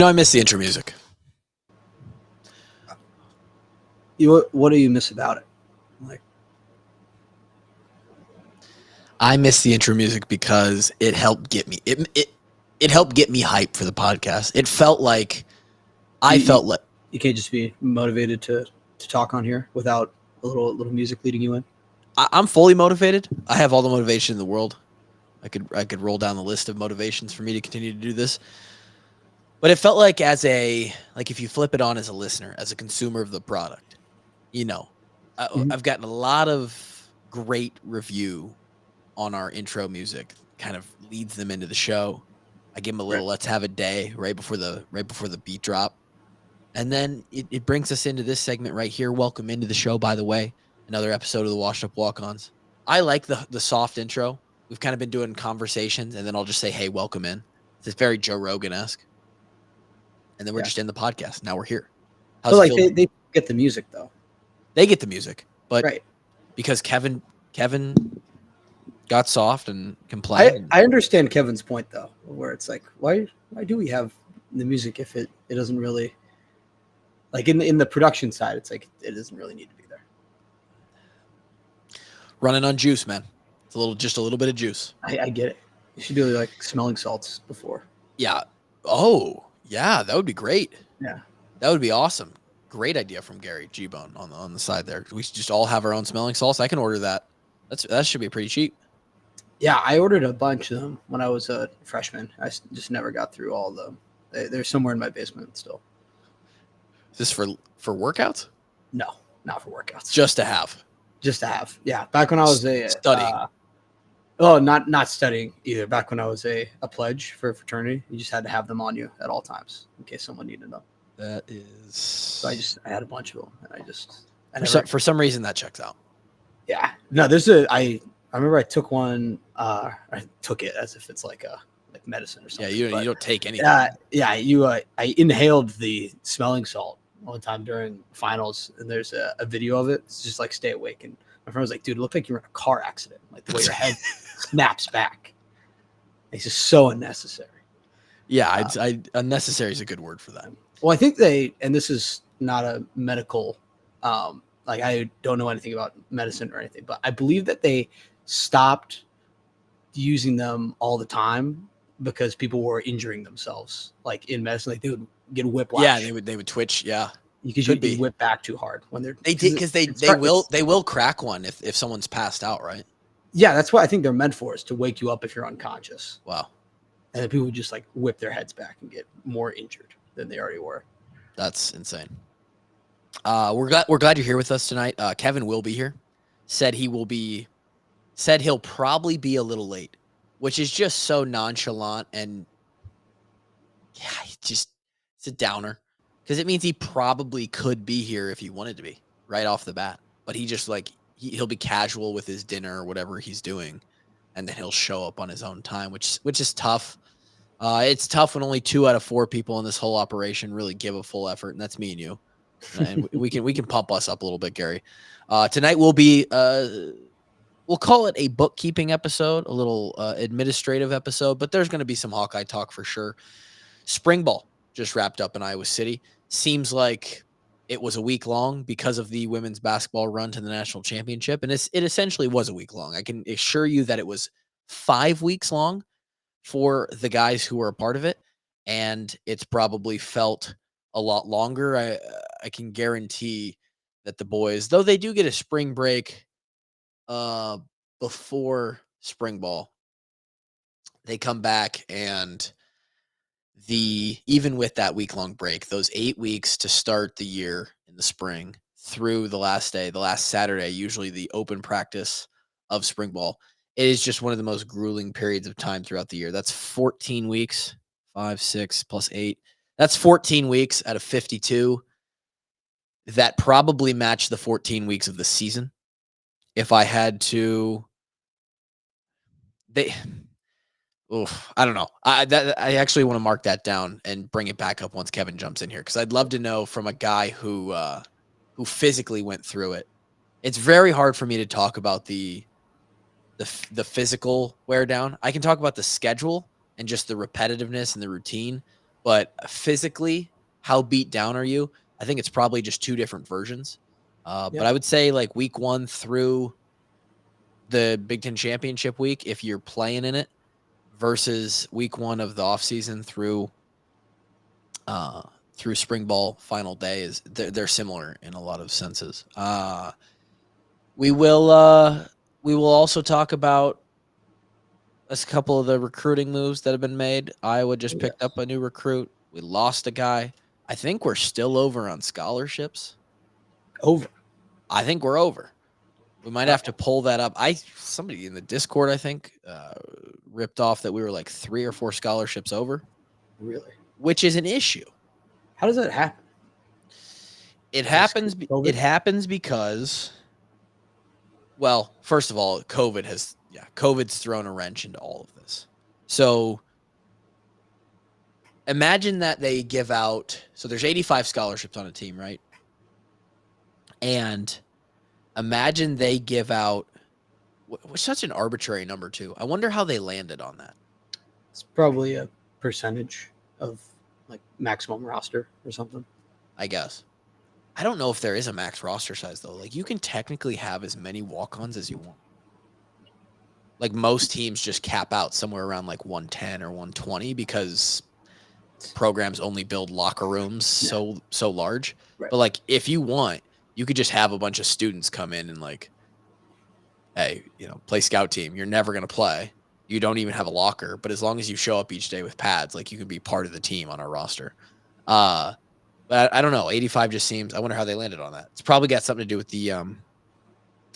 I miss the intro music. What do you miss about it? Like, I miss the intro music because it helped get me it helped get me hyped for the podcast. It felt like you can't just be motivated to talk on here without a little music leading you in. I'm fully motivated. I have all the motivation in the world. I could roll down the list of motivations for me to continue to do this. But it felt like if you flip it on as a listener, as a consumer of the product, I've gotten a lot of great review on our intro music, kind of leads them into the show. I give them a little let's have a day right before the beat drop. And then it brings us into this segment right here. Welcome into the show, by the way. Another episode of the Washed Up Walk-Ons. I like the soft intro. We've kind of been doing conversations, and then I'll just say, hey, welcome in. It's very Joe Rogan-esque. And then we're just in the podcast. Now we're here. So like they get the music though. They get the music, but because Kevin got soft and complained. I understand Kevin's point though, where it's like, why do we have the music if it doesn't really, like in the production side, it's like it doesn't really need to be there. Running on juice, man. It's just a little bit of juice. I get it. You should do like smelling salts before. Yeah. Oh, yeah, that would be great. Yeah. That would be awesome. Great idea from Gary G-Bone on the side there. We should just all have our own smelling salts. I can order that. That should be pretty cheap. Yeah, I ordered a bunch of them when I was a freshman. I just never got through all of them. They're somewhere in my basement still. Is this for workouts? No, not for workouts. Just to have. Yeah, back when I was studying. Not studying either. Back when I was a pledge for a fraternity, you just had to have them on you at all times in case someone needed them. That is. So I had a bunch of them, and for some reason that checks out. Yeah, no, I remember I took one. I took it as if it's like medicine or something. Yeah, you don't take anything. I inhaled the smelling salt one time during finals, and there's a video of it. It's just like stay awake, and my friend was like, "Dude, it looked like you were in a car accident. Like the way your head snaps back. It's just so unnecessary." Yeah, unnecessary is a good word for that. Well, I think and this is not a medical, like I don't know anything about medicine or anything, but I believe that they stopped using them all the time because people were injuring themselves, like in medicine, like they would get whiplash. Yeah, they would twitch. Yeah, because you whip back too hard when they will crack one if someone's passed out, right? Yeah, that's what I think they're meant for, is to wake you up if you're unconscious. Wow. And then people would just like whip their heads back and get more injured than they already were. That's insane. We're glad you're here with us tonight. Kevin will be here. Said he'll probably be a little late, which is just so nonchalant and it's a downer because it means he probably could be here if he wanted to be right off the bat. But he just he'll be casual with his dinner or whatever he's doing, and then he'll show up on his own time, which is tough. It's tough when only 2 out of 4 people in this whole operation really give a full effort, and that's me and you. And we can pump us up a little bit, Gary. Tonight will be we'll call it a bookkeeping episode, a little administrative episode, but there's going to be some Hawkeye talk for sure. Spring ball just wrapped up in Iowa City. Seems like it was a week long because of the women's basketball run to the national championship, and it essentially was a week long. I can assure you that it was 5 weeks long for the guys who were a part of it, and it's probably felt a lot longer. I can guarantee that the boys, though they do get a spring break before spring ball, they come back, and even with that week-long break, those 8 weeks to start the year in the spring through the last Saturday, usually the open practice of spring ball, it is just one of the most grueling periods of time throughout the year. That's 14 weeks, 5, 6 plus 8. That's 14 weeks out of 52. That probably match the 14 weeks of the season. If I had to, I don't know. I actually want to mark that down and bring it back up once Kevin jumps in here, because I'd love to know from a guy who physically went through it. It's very hard for me to talk about the physical wear down. I can talk about the schedule and just the repetitiveness and the routine, but physically, how beat down are you? I think it's probably just two different versions. But I would say like week 1 through the Big Ten Championship week, if you're playing in it, versus week 1 of the offseason through spring ball final day, is they're similar in a lot of senses. We will also talk about a couple of the recruiting moves that have been made. Iowa just picked up a new recruit. We lost a guy. I think we're still over on scholarships. Over. I think we're over. We might have to pull that up. Somebody in the Discord, I think, ripped off that we were like 3 or 4 scholarships over. Really? Which is an issue. How does that happen? It happens because, well, first of all, COVID's thrown a wrench into all of this. So imagine that they give out, so there's 85 scholarships on a team, right? And imagine they give out, such an arbitrary number too. I wonder how they landed on that. It's probably a percentage of like maximum roster or something, I guess. I don't know if there is a max roster size though. Like you can technically have as many walk-ons as you want. Like most teams just cap out somewhere around like 110 or 120 because programs only build locker rooms so large. Right. But like if you want, you could just have a bunch of students come in and like, hey, play scout team. You're never going to play. You don't even have a locker, but as long as you show up each day with pads, like you can be part of the team on our roster. But I don't know. 85 just seems, I wonder how they landed on that. It's probably got something to do with the,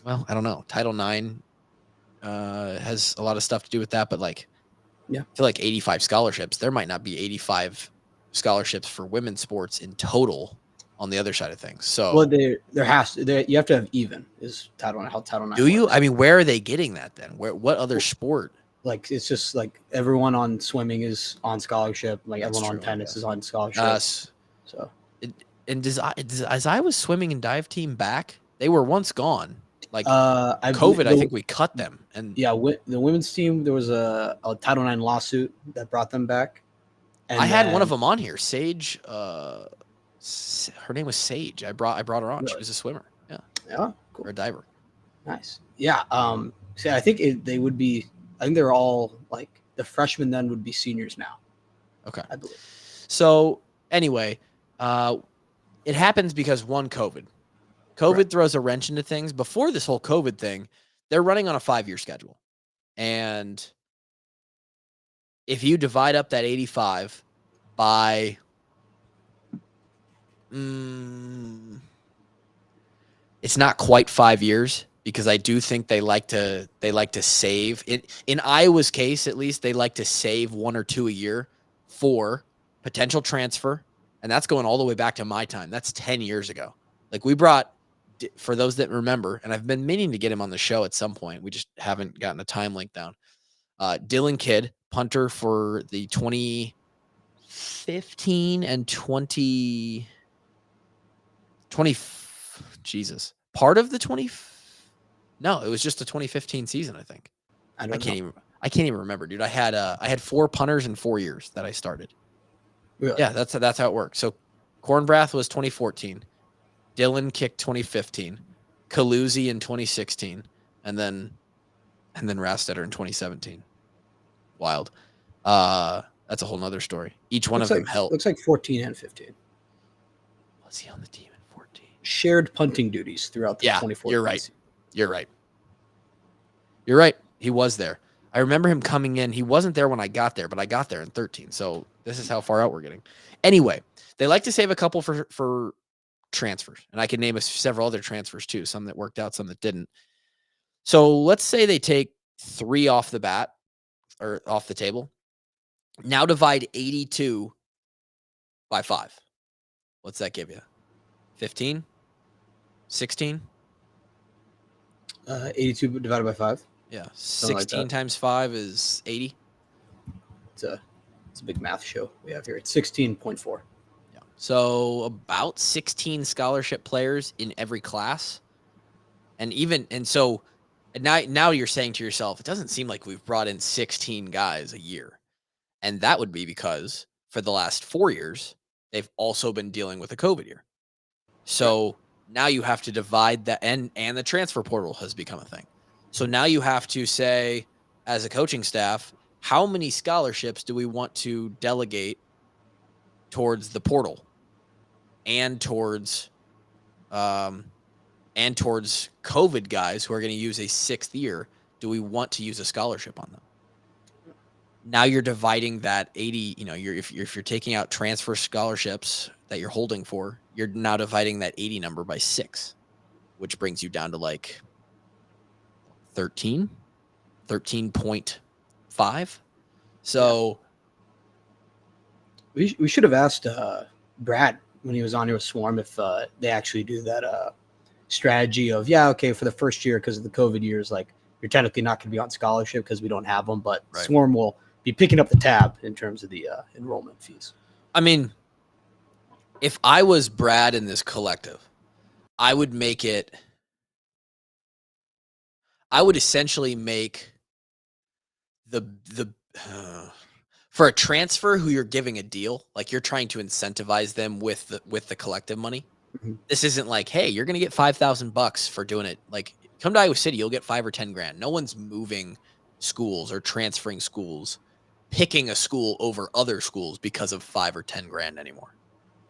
well, I don't know. Title IX has a lot of stuff to do with that, but like, I feel like 85 scholarships, there might not be 85 scholarships for women's sports in total on the other side of things. So, well, you have to have even is Title IX. How Title IX do you? Works. I mean, where are they getting that then? What other sport? Like it's just like everyone on swimming is on scholarship. Like that's everyone on tennis is on scholarship. So, as I was swimming and dive team back, they were once gone. Like COVID, I think we cut them. And the women's team, there was a Title IX lawsuit that brought them back. And I had one of them on here, Sage. Her name was Sage. I brought her on. Really? She was a swimmer. Yeah. Yeah. Cool. Or a diver. Nice. Yeah. So I think they would be. I think they're all like the freshmen then would be seniors now. Okay. I believe. So anyway, it happens because COVID. COVID throws a wrench into things. Before this whole COVID thing, they're running on a 5-year schedule. And if you divide up that 85 by it's not quite 5 years because I do think they like to save it. In Iowa's case, at least, they like to save 1 or 2 a year for potential transfer. And that's going all the way back to my time. That's 10 years ago. Like we brought, for those that remember, and I've been meaning to get him on the show at some point. We just haven't gotten a time link down. Dylan Kidd, punter for the 2015 and 20 part of the 20. No, it was just the 2015 season. I think. I can't even remember, dude. I had 4 punters in 4 years that I started. Really? Yeah, that's how it worked. So, Cornbrath was 2014. Dylan kicked 2015, Kaluzzi in 2016, and then Rastetter in 2017. Wild. That's a whole nother story. Each one of them helped. Looks like 14 and 15. Was he on the team in 14? Shared punting duties throughout the 2014 You're right. season. You're right. He was there. I remember him coming in. He wasn't there when I got there, but I got there in 13. So this is how far out we're getting. Anyway, they like to save a couple for transfers, and I can name several other transfers too, some that worked out, some that didn't. So let's say they take 3 off the bat or off the table. Now divide 82 by 5. What's that give you? 15? 16? 82 divided by 5. Yeah. 16 like times 5 is 80. It's a big math show we have here. It's 16.4. So about 16 scholarship players in every class. And so now you're saying to yourself, it doesn't seem like we've brought in 16 guys a year. And that would be because for the last 4 years, they've also been dealing with a COVID year. So now you have to divide that, and the transfer portal has become a thing. So now you have to say, as a coaching staff, how many scholarships do we want to delegate towards the portal and towards COVID guys who are going to use a 6th year? Do we want to use a scholarship on them? Now you're dividing that 80, if you're taking out transfer scholarships that you're holding for, you're now dividing that 80 number by 6, which brings you down to like 13.5. So we should have asked Brad when he was on here with Swarm if they actually do that strategy of, for the first year, because of the COVID years, like you're technically not going to be on scholarship because we don't have them, but Swarm will be picking up the tab in terms of the enrollment fees. I mean, if I was Brad in this collective, I would essentially make the for a transfer who you're giving a deal, like you're trying to incentivize them with the collective money. Mm-hmm. This isn't like, hey, you're going to get $5,000 for doing it. Like, come to Iowa City, you'll get $5 or $10 grand. No one's moving schools or transferring schools, picking a school over other schools because of $5 or $10 grand anymore.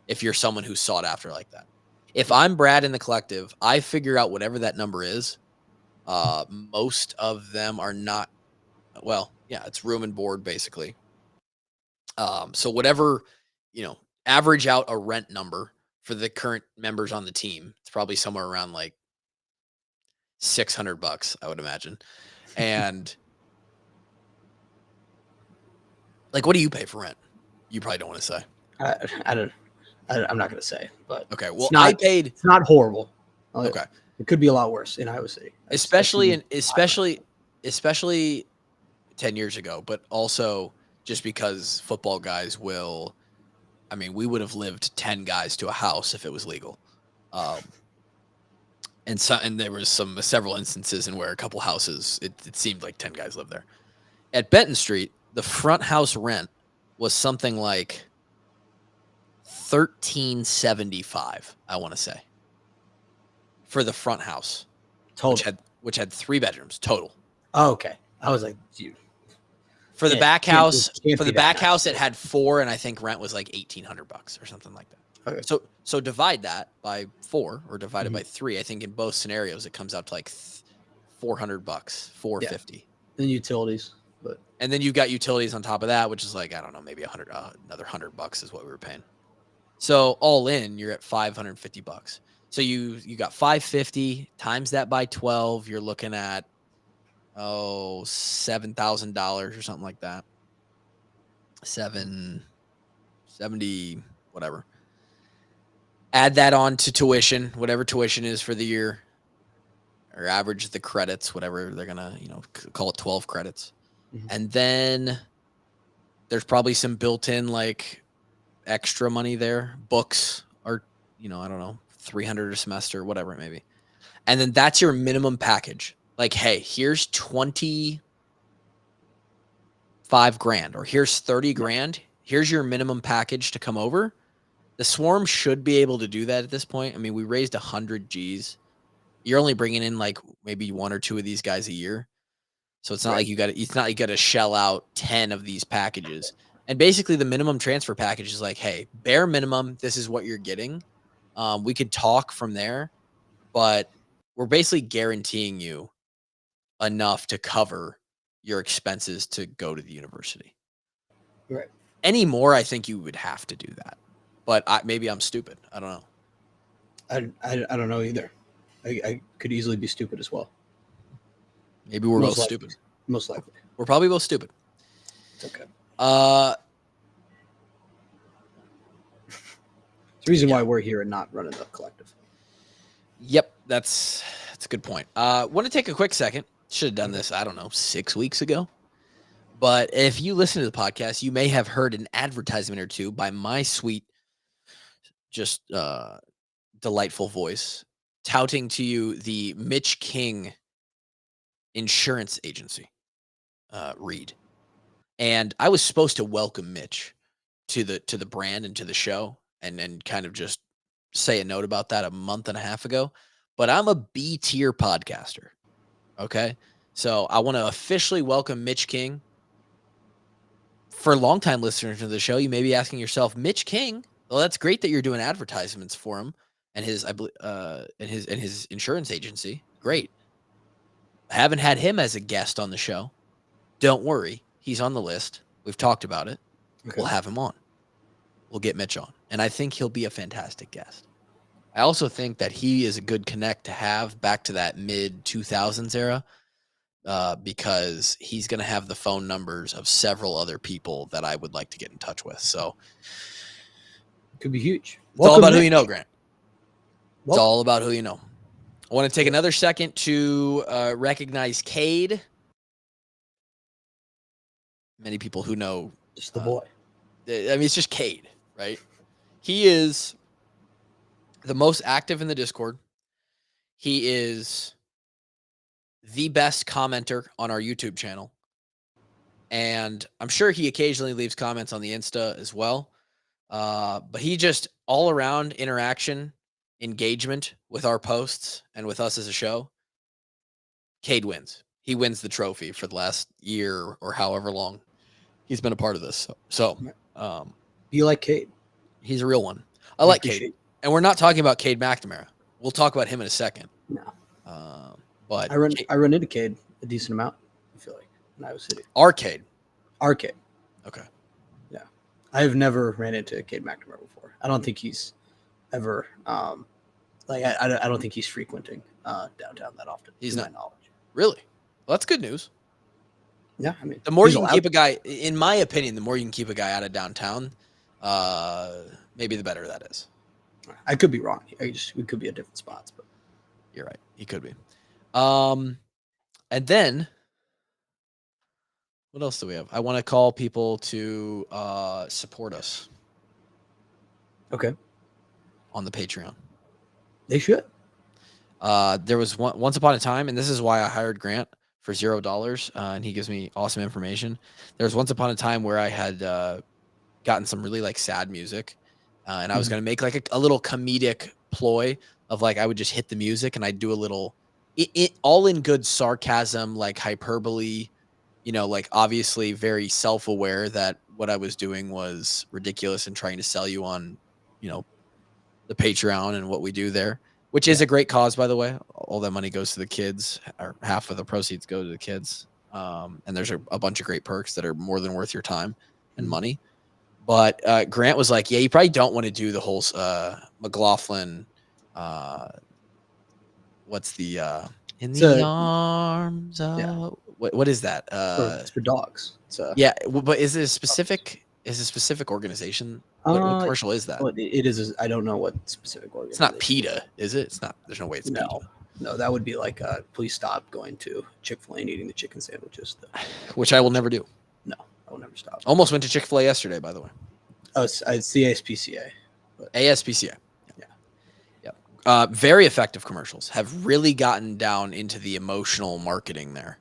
If you're someone who's sought after like that. If I'm Brad in the collective, I figure out whatever that number is. Most of them are not, it's room and board basically. So whatever, average out a rent number for the current members on the team. It's probably somewhere around like $600, I would imagine. And like, what do you pay for rent? You probably don't want to say. I don't. I'm not going to say, but okay. Well, it's not horrible. Okay, it could be a lot worse in Iowa City, especially 10 years ago, but also just because football guys will. I mean, we would have lived 10 guys to a house if it was legal. And there was several instances in where a couple houses, it seemed like 10 guys lived there. At Benton Street, the front house rent was something like $1,375, I want to say, for the front house, total, which had 3 bedrooms total. Oh, okay. I was like, dude. For the back house, it had 4, and I think rent was like $1,800 or something like that. Okay. So divide that by 4 or divide it by 3. I think in both scenarios it comes out to like $400, $450. And utilities, and then you got utilities on top of that, which is like, I don't know, maybe another $100 is what we were paying. So all in, you're at $550. So you got $550 times that by 12. You're looking at $7,000 or something like that. 770, whatever. Add that on to tuition, whatever tuition is for the year, or average the credits, whatever they're gonna, call it 12 credits. Mm-hmm. And then there's probably some built-in like extra money there. Books are, I don't know, $300 a semester, whatever it may be. And then that's your minimum package. Like, hey, here's 25 grand, or here's 30 grand. Here's your minimum package to come over. The Swarm should be able to do that at this point. I mean, we raised 100 G's. You're only bringing in like maybe 1 or 2 of these guys a year. So it's not like you got to shell out 10 of these packages. And basically the minimum transfer package is like, hey, bare minimum, this is what you're getting. We could talk from there, but we're basically guaranteeing you enough to cover your expenses to go to the university. Right. Anymore, I think you would have to do that. But maybe I'm stupid. I don't know. I don't know either. I could easily be stupid as well. Maybe we're both stupid. Most likely. We're probably both stupid. It's okay. It's the reason why we're here and not running the collective. Yep, that's a good point. Want to take a quick second. Should have done this, I don't know, 6 weeks ago. But if you listen to the podcast, you may have heard an advertisement or two by my sweet, just delightful voice, touting to you the Mitch King insurance agency, Reed. And I was supposed to welcome Mitch to the brand and to the show, and kind of just say a note about that a month and a half ago. But I'm a B tier podcaster. Okay. So I want to officially welcome Mitch King. For longtime listeners to the show, you may be asking yourself, Mitch King, well, that's great that you're doing advertisements for him and his, I believe, and his insurance agency. Great. I haven't had him as a guest on the show. Don't worry. He's on the list. We've talked about it. Okay. We'll have him on. We'll get Mitch on. And I think he'll be a fantastic guest. I also think that he is a good connect to have back to that mid 2000s era. Because he's going to have the phone numbers of several other people that I would like to get in touch with. So could be huge. It's all about who you know, Grant. It's all about who you know. I want to take another second to recognize Cade. Many people who know. Just the boy. I mean, it's just Cade, right? He is the most active in the Discord. He is the best commenter on our YouTube channel. And I'm sure he occasionally leaves comments on the Insta as well. But he just all around interaction, engagement with our posts and with us as a show. Cade wins. He wins the trophy for the last year or however long he's been a part of this. So you like Cade? He's a real one. I like Cade. And we're not talking about Cade McNamara. We'll talk about him in a second. No. But I run into Cade a decent amount, I feel like, in Iowa City. Arcade. Okay. Yeah. I have never ran into Cade McNamara before. I don't think he's ever I don't think he's frequenting downtown that often. He's not. My knowledge. Really? Well, that's good news. Yeah, I mean, the more you can keep a guy, in my opinion, the more you can keep a guy out of downtown, maybe the better that is. I could be wrong. We could be at different spots, but you're right. He could be. And then what else do we have? I want to call people to support us. Okay. On the Patreon. They should. There was once upon a time, and this is why I hired Grant for $0, and he gives me awesome information. There was once upon a time where I had gotten some really like sad music, and I was going to make like a little comedic ploy of like, I would just hit the music and I'd do a little, it all in good sarcasm, like hyperbole, like obviously very self-aware that what I was doing was ridiculous and trying to sell you on, the Patreon and what we do there, which is a great cause, by the way. All that money goes to the kids, or half of the proceeds go to the kids. And there's a bunch of great perks that are more than worth your time and money. But Grant was like, yeah, you probably don't want to do the whole McLaughlin. What's the in the arms of what is that? It's for dogs. But is it a specific organization? What commercial is that? Well, it is. I don't know what specific organization. It's not PETA, is it? It's not. There's no way it's PETA. No, that would be like, please stop going to Chick-fil-A and eating the chicken sandwiches. Which I will never do. No, I will never stop. Almost went to Chick-fil-A yesterday, by the way. Oh, it's the ASPCA. ASPCA. Very effective commercials. Have really gotten down into the emotional marketing there,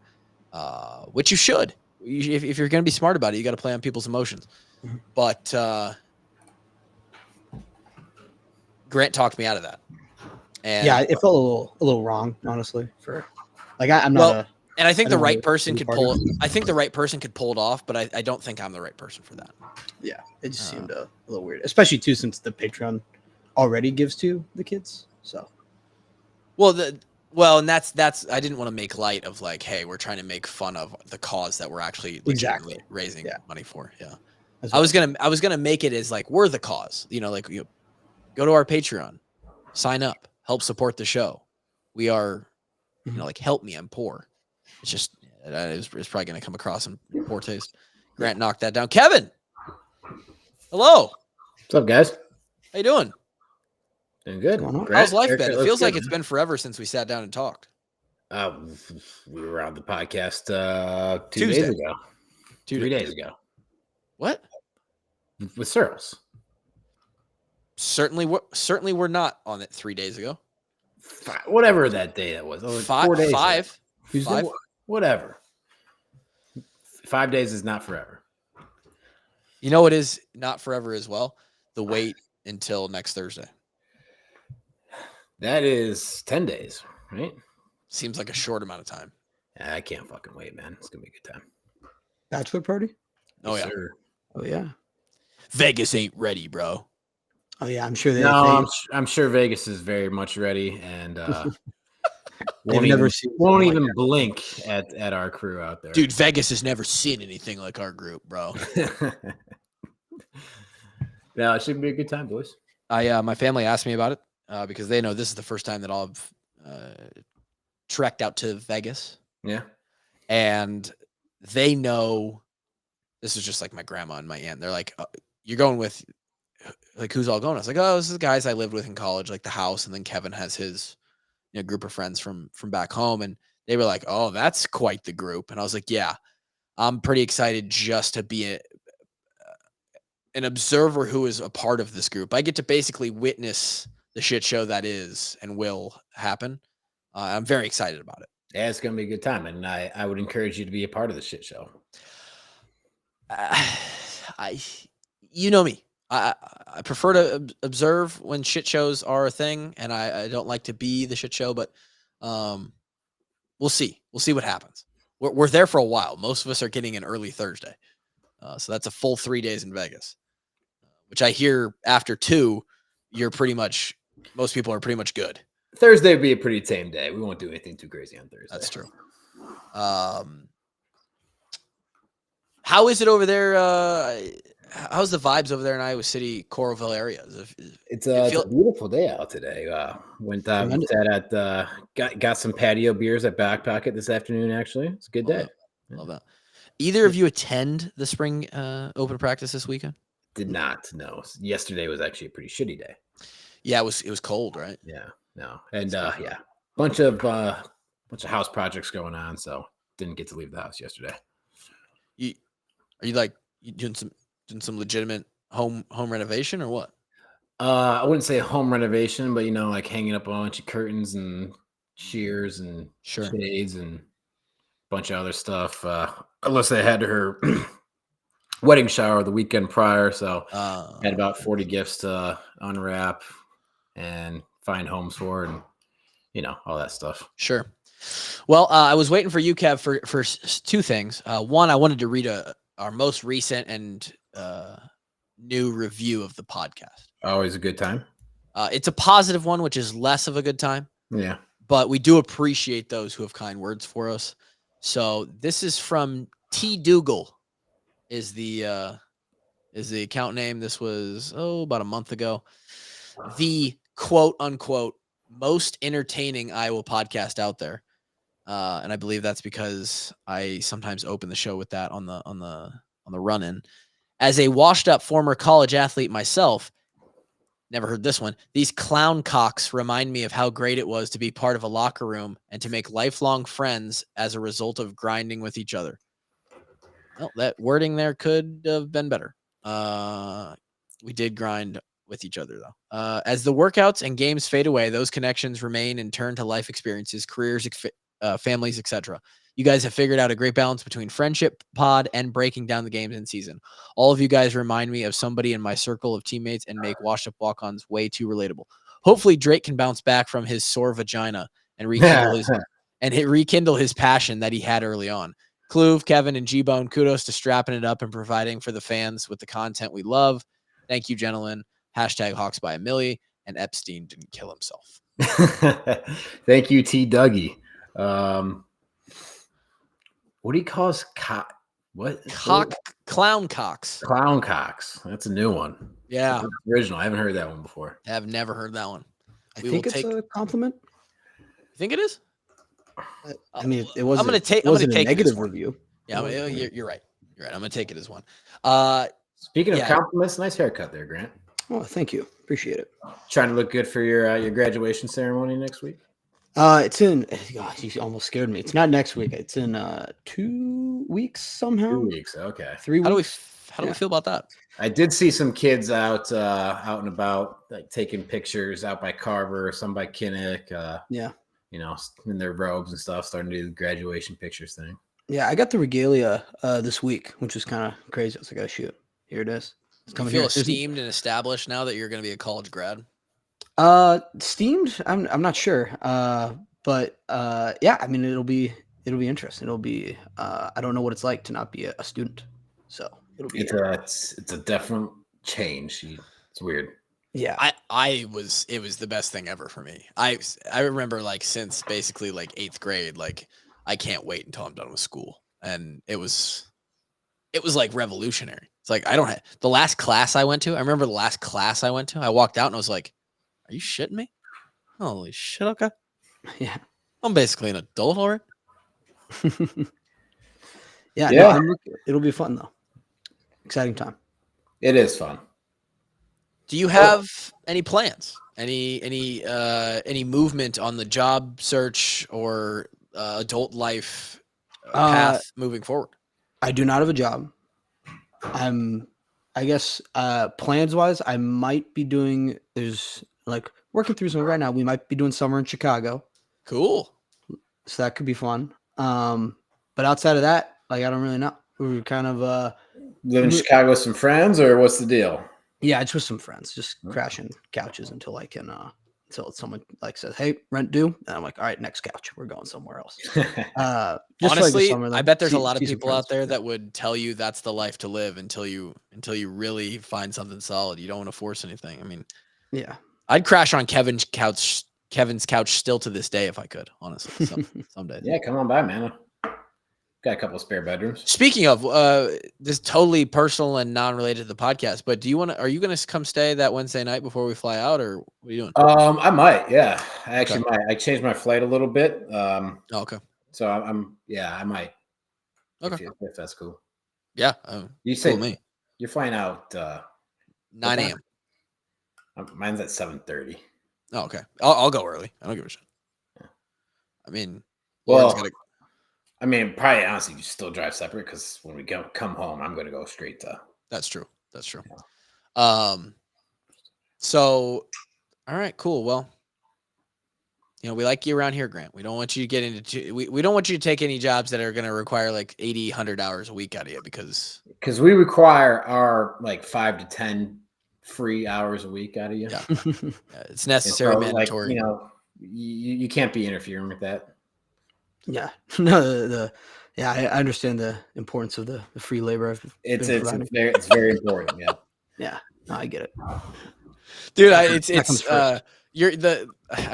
which you should. If you're going to be smart about it, you got to play on people's emotions. Mm-hmm. But Grant talked me out of that. And it felt a little wrong, honestly. I'm not. And I think the right person could pull. I think the right person could pull it off, but I don't think I'm the right person for that. Yeah, it just seemed a little weird, especially too since the Patreon already gives to the kids. So, and that's I didn't want to make light of like, hey, we're trying to make fun of the cause that we're actually legitimately raising money for. Yeah, I was gonna make it as like we're the cause. Go to our Patreon, sign up, help support the show. We are, like help me, I'm poor. It's just it's probably gonna come across in poor taste. Grant knocked that down. Kevin, hello. What's up, guys? How you doing? Doing good. How's life been? It feels like it's been forever since we sat down and talked. We were on the podcast 2 days ago. 3 days ago. What? With Searles. Certainly we're not on it 3 days ago. Whatever that day that was. 4 days. Five. Whatever. 5 days is not forever. You know, it is not forever as well. The wait until next Thursday. That is 10 days, right? Seems like a short amount of time. I can't fucking wait, man. It's gonna be a good time. Bachelor party? Oh, Yes, yeah. sir. Oh, yeah. Vegas ain't ready, bro. Oh, yeah. I'm sure I'm sure Vegas is very much ready, and they've never seen won't something even like blink at our crew out there. Dude, Vegas has never seen anything like our group, bro. No, it should be a good time, boys. My family asked me about it because they know this is the first time that I'll have trekked out to Vegas. Yeah. And they know this is just like my grandma and my aunt. They're like, you're going with, like, who's all going? I was like, oh, this is the guys I lived with in college, like the house. And then Kevin has his group of friends from back home. And they were like, oh, that's quite the group. And I was like, yeah, I'm pretty excited just to be an observer who is a part of this group. I get to basically witness the shit show that is and will happen. I'm very excited about it. Yeah, it's gonna be a good time, and I would encourage you to be a part of the shit show. You know me. I prefer to observe when shit shows are a thing, and I don't like to be the shit show. But we'll see. We'll see what happens. We're there for a while. Most of us are getting an early Thursday, so that's a full 3 days in Vegas. Which I hear after 2, most people are pretty much good. Thursday would be a pretty tame day. We won't do anything too crazy on Thursday. That's true. How is it over there? How's the vibes over there in Iowa City, Coralville area? It's a beautiful day out today. Went got some patio beers at Backpocket this afternoon. Actually, it's a good day. Love that. Either of you attend the spring open practice this weekend? Did not. No. Yesterday was actually a pretty shitty day. Yeah, it was cold, right? Yeah. No. And bunch of house projects going on, so didn't get to leave the house yesterday. Are you doing some legitimate home renovation or what? I wouldn't say home renovation, but like hanging up a bunch of curtains and shears and shades and a bunch of other stuff. Alyssa had her wedding shower the weekend prior, so had about 40 gifts to unwrap and find homes for, and all that stuff. Sure. Well, I was waiting for you, Kev, for 2 things. One, I wanted to read our most recent and new review of the podcast. Always a good time. It's a positive one, which is less of a good time. Yeah. But we do appreciate those who have kind words for us. So this is from T. Dougal is the account name. This was about a month ago. The quote unquote most entertaining Iowa podcast out there. And I believe that's because I sometimes open the show with that on the run-in. As a washed-up former college athlete myself, never heard this one. These clown cocks remind me of how great it was to be part of a locker room and to make lifelong friends as a result of grinding with each other. Well, that wording there could have been better. We did grind with each other, though. As the workouts and games fade away, those connections remain and turn to life experiences, careers, families, etc. You guys have figured out a great balance between friendship, pod, and breaking down the games in season. All of you guys remind me of somebody in my circle of teammates and make washed-up walk-ons way too relatable. Hopefully, Drake can bounce back from his sore vagina and rekindle his passion that he had early on. Kluver, Kevin, and G-Bone, kudos to strapping it up and providing for the fans with the content we love. Thank you, gentlemen. #Hawks by a Millie, and Epstein didn't kill himself. Thank you, T. Dougie. What do you call us? Clown cocks. Clown cocks. That's a new one. Yeah. That's original. I haven't heard that one before. I've never heard that one. I think it's a compliment. You think it is? I mean, it wasn't. I'm gonna take a negative review. Yeah, you're right. You're right. I'm gonna take it as one. Speaking of compliments, nice haircut there, Grant. Oh, thank you. Appreciate it. Trying to look good for your graduation ceremony next week. It's in. Gosh, you almost scared me. It's not next week. It's in 2 weeks somehow. 2 weeks. Okay. 3 weeks. How do we feel about that? I did see some kids out and about, like taking pictures out by Carver, some by Kinnick. In their robes and stuff, starting to do the graduation pictures thing. Yeah, I got the regalia this week, which was kind of crazy. I was like, oh shoot. Here it is. It's Do you coming feel here. esteemed and established now that you're going to be a college grad? Steamed. I'm not sure. But yeah. I mean, it'll be interesting. It'll be. I don't know what it's like to not be a student. So it'll be. It's a definite change. It's weird. Yeah. It was the best thing ever for me. I remember like since basically like 8th grade, like I can't wait until I'm done with school. And it was like revolutionary. It's like the last class I went to. I remember the last class I went to. I walked out and I was like, "Are you shitting me? Holy shit, okay." Yeah. I'm basically an adult already. Yeah. No, it'll be fun though. Exciting time. It is fun. Do you have any plans? Any movement on the job search or adult life path moving forward? I do not have a job. I guess plans wise, I might be doing. There's like working through something right now. We might be doing summer in Chicago. Cool. So that could be fun. But outside of that, like I don't really know. We were kind of live in Chicago with some friends, or what's the deal? Yeah, it's with some friends, just crashing couches until I can until someone like says, "Hey, rent due," and I'm like, "All right, next couch. We're going somewhere else." Honestly, I bet there's a lot of people out there that would tell you that's the life to live until you really find something solid. You don't want to force anything. I mean, yeah, I'd crash on Kevin's couch still to this day if I could. Honestly, someday. Yeah, come on by, man. Got a couple of spare bedrooms. Speaking of, this is totally personal and non-related to the podcast, but are you going to come stay that Wednesday night before we fly out, or what are you doing? I might, yeah. I actually might. I changed my flight a little bit. Okay. So I might. Okay. If that's cool. Yeah. You say cool me. You're flying out 9 a.m. Mine's at 7:30. Oh, okay. I'll go early. I don't give a shit. Yeah. I mean, probably honestly, you still drive separate because when we come home, I'm going to go straight to. That's true. That's true. Yeah. So, all right, cool. Well, we like you around here, Grant. We don't want you to get into we don't want you to take any jobs that are going to require like 80, 100 hours a week out of you because we require our like 5 to 10 free hours a week out of you. Yeah. It's necessary, mandatory. Like, you can't be interfering with that. Yeah, no, I understand the importance of the free labor. It's very important. Yeah, yeah, no, I get it, dude. I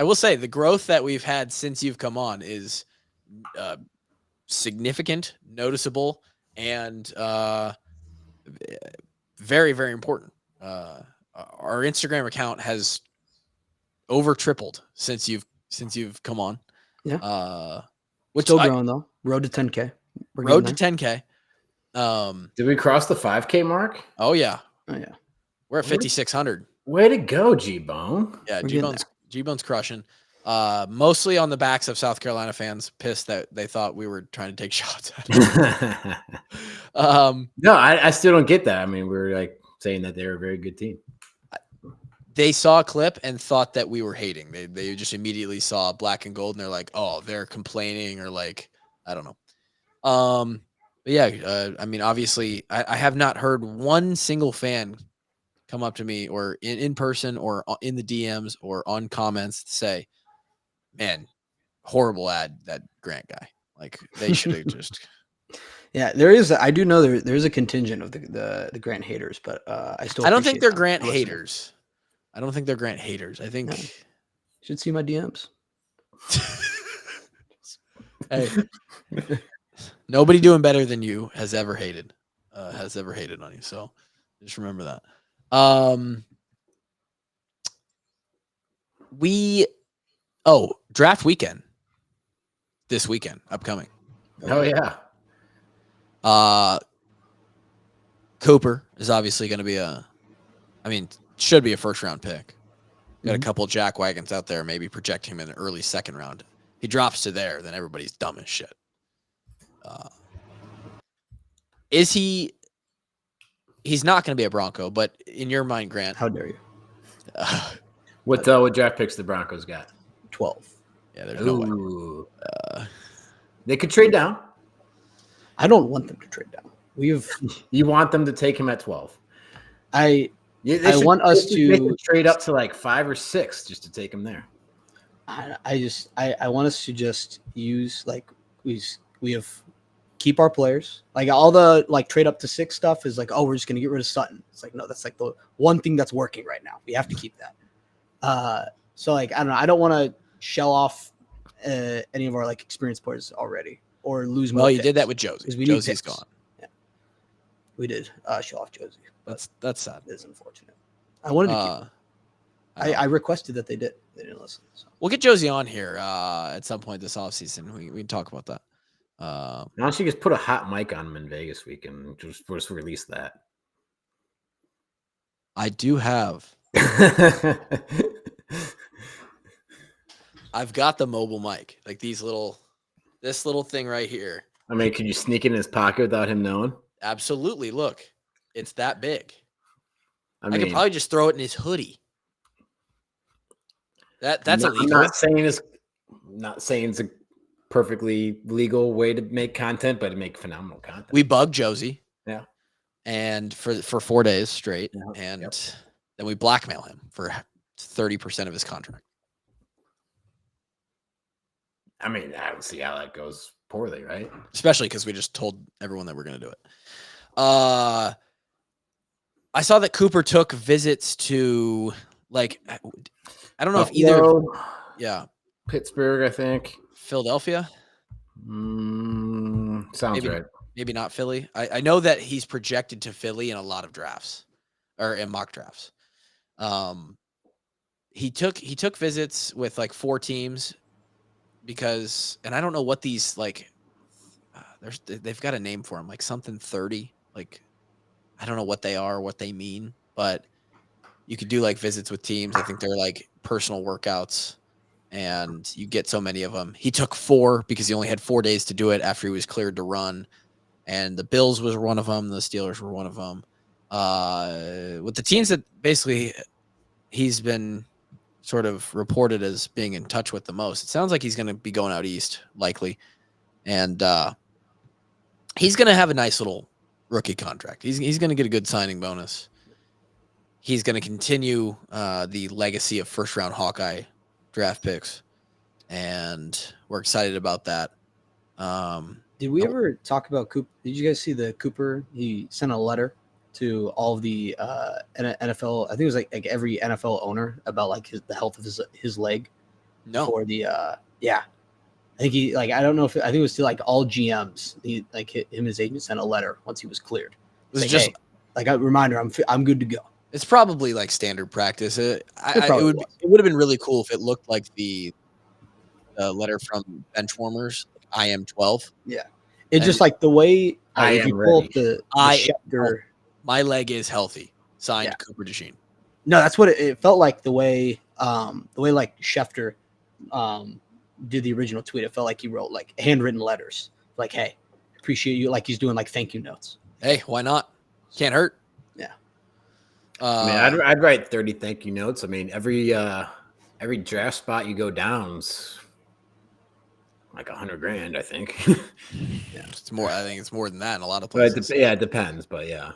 will say the growth that we've had since you've come on is significant, noticeable, and very, very important. Our Instagram account has over tripled since you've come on. Yeah. Which still growing though. Road to 10K. Road to 10K. Did we cross the 5K mark? Oh yeah. Oh yeah. We're at 5,600. Way to go, G-Bone. Yeah, G-Bone's crushing. Mostly on the backs of South Carolina fans pissed that they thought we were trying to take shots at them. No, I still don't get that. I mean, we're like saying that they're a very good team. They saw a clip and thought that we were hating. They just immediately saw black and gold and they're like, "Oh, they're complaining," or like, I don't know. But yeah, I mean, obviously, I have not heard one single fan come up to me or in person or in the DMs or on comments say, "Man, horrible ad, that Grant guy." Like they should have just. Yeah, there is. I do know there is a contingent of the Grant haters, but I don't think they're Grant haters. I don't think they're Grant haters. I think you should see my DMs. Hey, nobody doing better than you has ever hated on you. So just remember that. Draft weekend this weekend upcoming. Oh yeah. Cooper is obviously going to be should be a first round pick. Got a couple jack wagons out there, maybe project him in an early second round. He drops to there, then everybody's dumb as shit. Is he? He's not going to be a Bronco, but in your mind, Grant, how dare you? What draft picks the Broncos got? 12. Yeah, there's no way. They could trade down. I don't want them to trade down. You want them to take him at 12. I want us to trade up to like 5 or 6 just to take him there. I want us to just use like we have keep our players. Like all the like trade up to 6 stuff is like, oh, we're just gonna get rid of Sutton. It's like, no, that's like the one thing that's working right now. We have to keep that. So like I don't know. I don't want to shell off any of our like experienced players already or lose more. Well, you did that with Josie. Josie's gone. Yeah. We did shell off Josie. That's sad. It is unfortunate. I wanted to keep I requested that they did. They didn't listen. So. We'll get Josie on here at some point this offseason. We can talk about that. Now she just put a hot mic on him in Vegas week and just release that. I do have. I've got the mobile mic, like this little thing right here. I mean, can you sneak it in his pocket without him knowing? Absolutely. Look, it's that big. I could probably just throw it in his hoodie. That's illegal. I'm not saying it's a perfectly legal way to make content, but to make phenomenal content. We bug Josie. Yeah. And for 4 days straight. Yeah. And then we blackmail him for 30% of his contract. I mean, I don't see how that goes poorly, right? Especially because we just told everyone that we're going to do it. I saw that Cooper took visits to like, I don't know if either. Yeah. Pittsburgh, I think. Philadelphia. Sounds right. Maybe not Philly. I know that he's projected to Philly in a lot of drafts or in mock drafts. He took visits with like 4 teams because, and I don't know what these like, they've got a name for them, like something 30. Like, I don't know what they are, what they mean, but you could do like visits with teams. I think they're like personal workouts and you get so many of them. He took 4 because he only had 4 days to do it after he was cleared to run. And the Bills was one of them. The Steelers were one of them. With the teams that basically he's been sort of reported as being in touch with the most, it sounds like he's going to be going out east likely. And he's going to have a nice little rookie contract. He's going to get a good signing bonus. He's going to continue the legacy of first-round Hawkeye draft picks, and we're excited about that. Did we ever talk about Cooper? Did you guys see the Cooper? He sent a letter to all of the NFL. I think it was like every NFL owner about like the health of his leg. No. For the yeah. I think he like I don't know if I think it was to like all GMs. He like him and his agent sent a letter once he was cleared. It was like, just hey, like a reminder. I'm good to go. It's probably like standard practice. It would have been really cool if it looked like the letter from Benchwarmers. I am 12. Yeah, it's just like the way I am ready. Schefter, my leg is healthy. Signed, Cooper DeJean. No, that's what it felt like. The way like Schefter did the original tweet. It felt like he wrote like handwritten letters. Like, hey, appreciate you. Like he's doing like thank you notes. Hey, why not? Can't hurt. Yeah. I mean, I'd write 30 thank you notes. I mean, every draft spot you go down's like $100,000, I think. Yeah, it's more. I think it's more than that in a lot of places. But it depends. But yeah.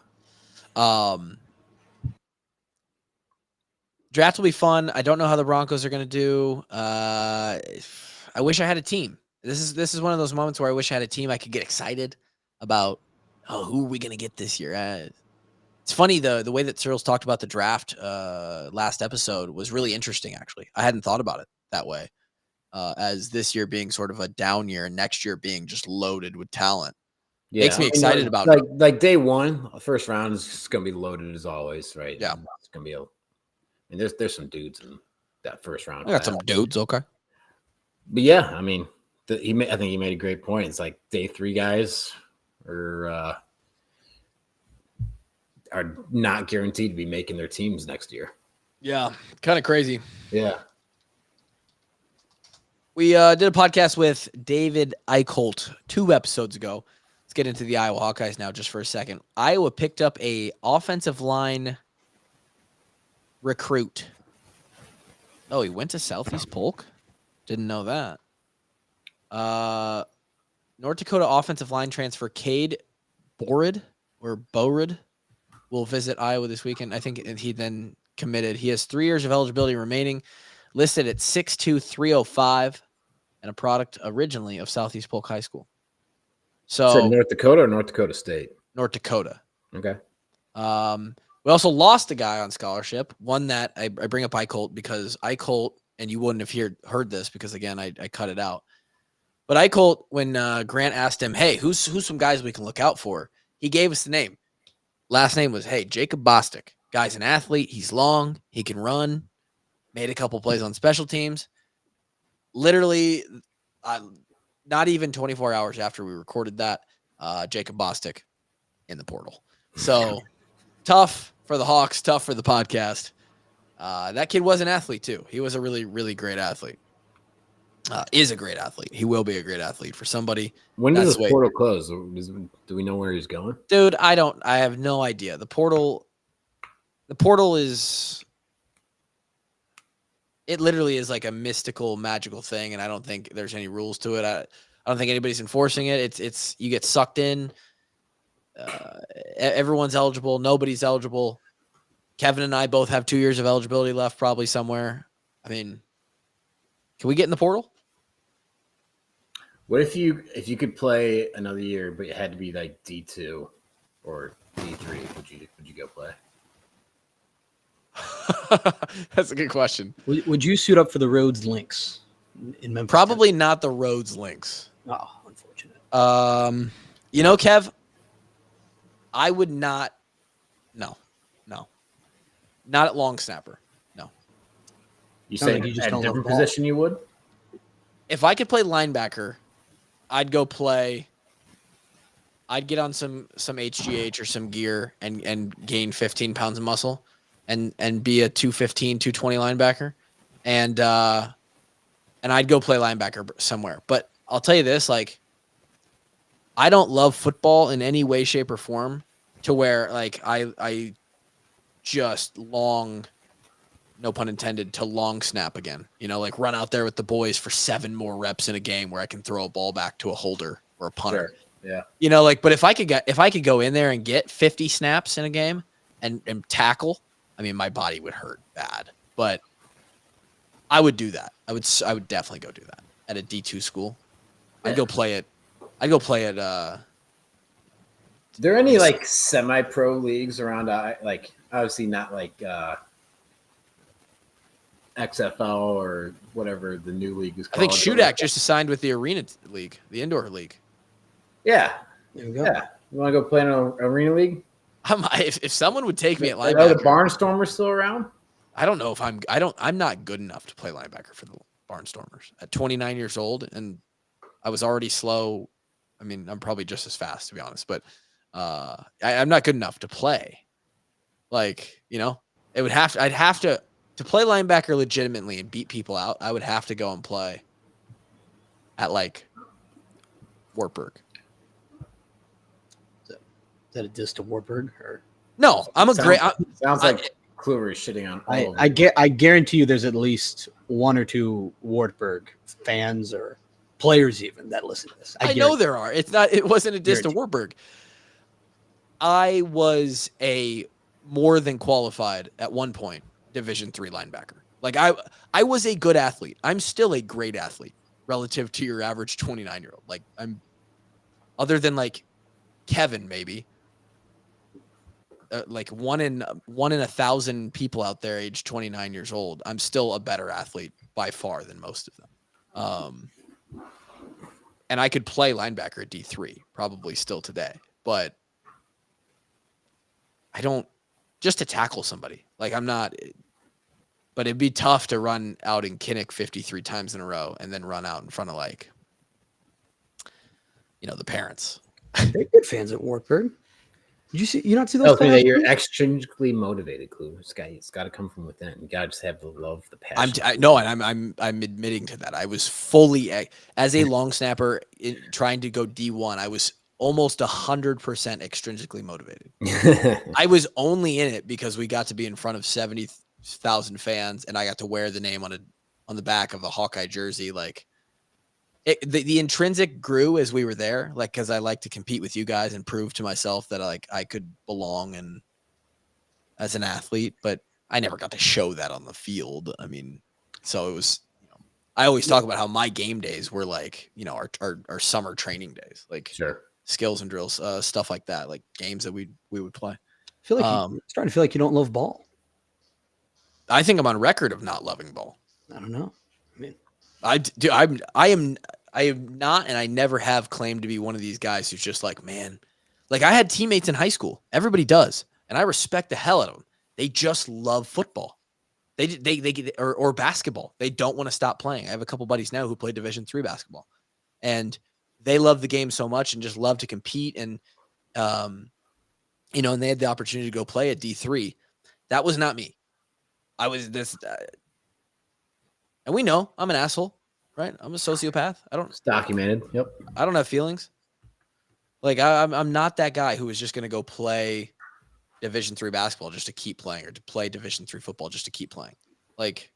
Draft will be fun. I don't know how the Broncos are going to do. I wish I had a team. This is one of those moments where I wish I had a team I could get excited about. Oh, who are we going to get this year? It's funny the way that Cyril's talked about the draft last episode was really interesting. Actually, I hadn't thought about it that way. As this year being sort of a down year and next year being just loaded with talent. Yeah. Makes me excited about it. Like day one, first round is just going to be loaded as always, right? Yeah. It's going to be there's some dudes in that first round. I got some dudes, okay. But yeah, I mean, I think he made a great point. It's like day 3 guys are not guaranteed to be making their teams next year. Yeah, kind of crazy. Yeah. We did a podcast with David Eichholt 2 episodes ago. Let's get into the Iowa Hawkeyes now just for a second. Iowa picked up a offensive line recruit. Oh, he went to Southeast Polk? Didn't know that. North Dakota offensive line transfer Cade Borid or Borid. will visit Iowa this weekend. I think he then committed. He has 3 years of eligibility remaining, listed at 6'2", 305, and a product originally of Southeast Polk High School. So North Dakota or North Dakota State? North Dakota. Okay. We also lost a guy on scholarship, one that I bring up Eicholt because Eicholt, and you wouldn't have heard this because, again, I cut it out. But Eicholt, when Grant asked him, hey, who's some guys we can look out for? He gave us the name. Last name was, Jacob Bostick. Guy's an athlete. He's long. He can run. Made a couple plays on special teams. Literally, not even 24 hours after we recorded that, Jacob Bostick in the portal. So tough for the Hawks, tough for the podcast. That kid was an athlete too. He was a really, really great athlete. Is a great athlete. He will be a great athlete for somebody. When does the portal close? Do we know where he's going? Dude, I have no idea. The portal is, it literally is like a mystical, magical thing, and I don't think there's any rules to it. I don't think anybody's enforcing it. It's you get sucked in. Everyone's eligible. Nobody's eligible. Kevin and I both have 2 years of eligibility left, probably somewhere. I mean, can we get in the portal? What if you could play another year, but it had to be like D2 or D3? Would you go play? That's a good question. Would you suit up for the Rhodes Lynx in Memphis? Probably not the Rhodes Lynx. Oh, unfortunate. Kev, I would not. No. Not at long snapper. No. You say you just at a don't love different the ball. position you would? If I could play linebacker, I'd go play. I'd get on some HGH or some gear and gain 15 pounds of muscle and be a 215, 220 linebacker. And I'd go play linebacker somewhere. But I'll tell you this, like, I don't love football in any way, shape, or form to where, like, I just long, no pun intended, to long snap again. Like run out there with the boys for 7 more reps in a game where I can throw a ball back to a holder or a punter. Sure. Yeah. But if I could go in there and get 50 snaps in a game and tackle, I mean, my body would hurt bad. But I would do that. I would definitely go do that at a D2 school. Yeah. I'd go play it. Are there any like semi-pro leagues around? Like obviously not like XFL or whatever the new league is called. I think Shudak just signed with the arena league, the indoor league. Yeah. There we go. Yeah. You want to go play in an arena league? If someone would take me at linebacker, are the Barnstormers still around? I don't know if I'm not good enough to play linebacker for the Barnstormers at 29 years old, and I was already slow. I mean, I'm probably just as fast, to be honest, but I'm not good enough to play. Like, I'd have to play linebacker legitimately and beat people out. I would have to go and play at like Wartburg. Is that a diss to Wartburg? Or no? Sounds like Kluver is shitting on all of I guarantee you there's at least 1 or 2 Wartburg fans or players even that listen to this. I know there are. It wasn't a diss to Wartburg. I was a more than qualified at one point Division III linebacker. Like I was a good athlete. I'm still a great athlete relative to your average 29-year-old. Like I'm, other than like Kevin maybe, like one in 1,000 people out there age 29 years old. I'm still a better athlete by far than most of them. And I could play linebacker at D3 probably still today, but I don't, just to tackle somebody. Like I'm not, but it'd be tough to run out in Kinnick 53 times in a row and then run out in front of like, the parents. They're good fans at Wartburg. Did you see? You not see those? Tells me that you're extrinsically motivated, Kluver. It's got to come from within. You got to just have the love, the passion. I'm admitting to that. I was fully as a long snapper trying to go D1. I was almost 100% extrinsically motivated. I was only in it because we got to be in front of 70,000 fans, and I got to wear the name on the back of the Hawkeye jersey. Like the intrinsic grew as we were there, like because I like to compete with you guys and prove to myself that I could belong and as an athlete, but I never got to show that on the field. I mean, so it was, I always talk about how my game days were like, our summer training days, like skills and drills, stuff like that, like games that we would play. I feel like you're starting to feel like you don't love ball. I think I'm on record of not loving ball. I don't know. I mean, I am not, and I never have claimed to be one of these guys who's just like, man, like I had teammates in high school. Everybody does. And I respect the hell out of them. They just love football. Or basketball. They don't want to stop playing. I have a couple buddies now who play Division III basketball, and they love the game so much and just love to compete. And, and they had the opportunity to go play at D3. That was not me. I was this, and we know I'm an asshole, right? I'm a sociopath. It's documented. Yep. I don't have feelings. Like I'm not that guy who is just going to go play Division III basketball just to keep playing, or to play Division III football just to keep playing. Like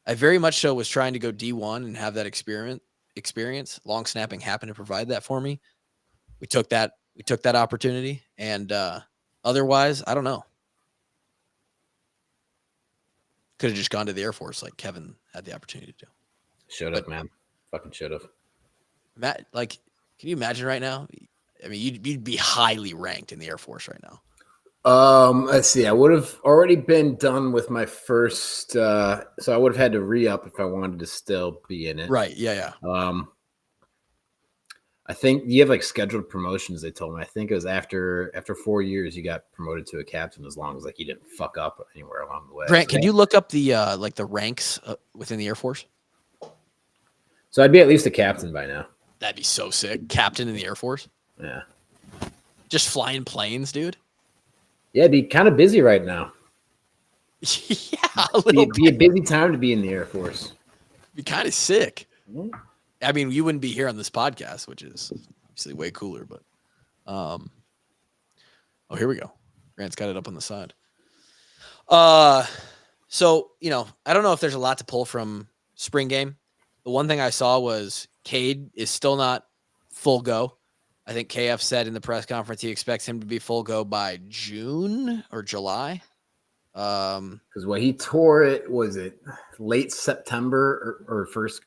I very much so was trying to go D1 and have that experience. Long snapping happened to provide that for me. We took that opportunity, and otherwise, I don't know. Could have just gone to the Air Force like Kevin had the opportunity to do. Should have, man. Fucking should have. Matt, like, can you imagine right now? I mean, you'd be highly ranked in the Air Force right now. Let's see. I would have already been done with my first, so I would have had to re-up if I wanted to still be in it. Right. Yeah. I think you have like scheduled promotions. They told me. I think it was after 4 years, you got promoted to a captain as long as like you didn't fuck up anywhere along the way. Grant, can you look up the the ranks within the Air Force? So I'd be at least a captain by now. That'd be so sick. Captain in the Air Force. Yeah. Just flying planes, dude. Yeah, it'd be kind of busy right now. Yeah, be a busy time to be in the Air Force. Be kind of sick. Mm-hmm. I mean, you wouldn't be here on this podcast, which is obviously way cooler. But, oh, here we go. Grant's got it up on the side. So I don't know if there's a lot to pull from spring game. The one thing I saw was Cade is still not full go. I think KF said in the press conference he expects him to be full go by June or July. Because when he tore it, was it late September or first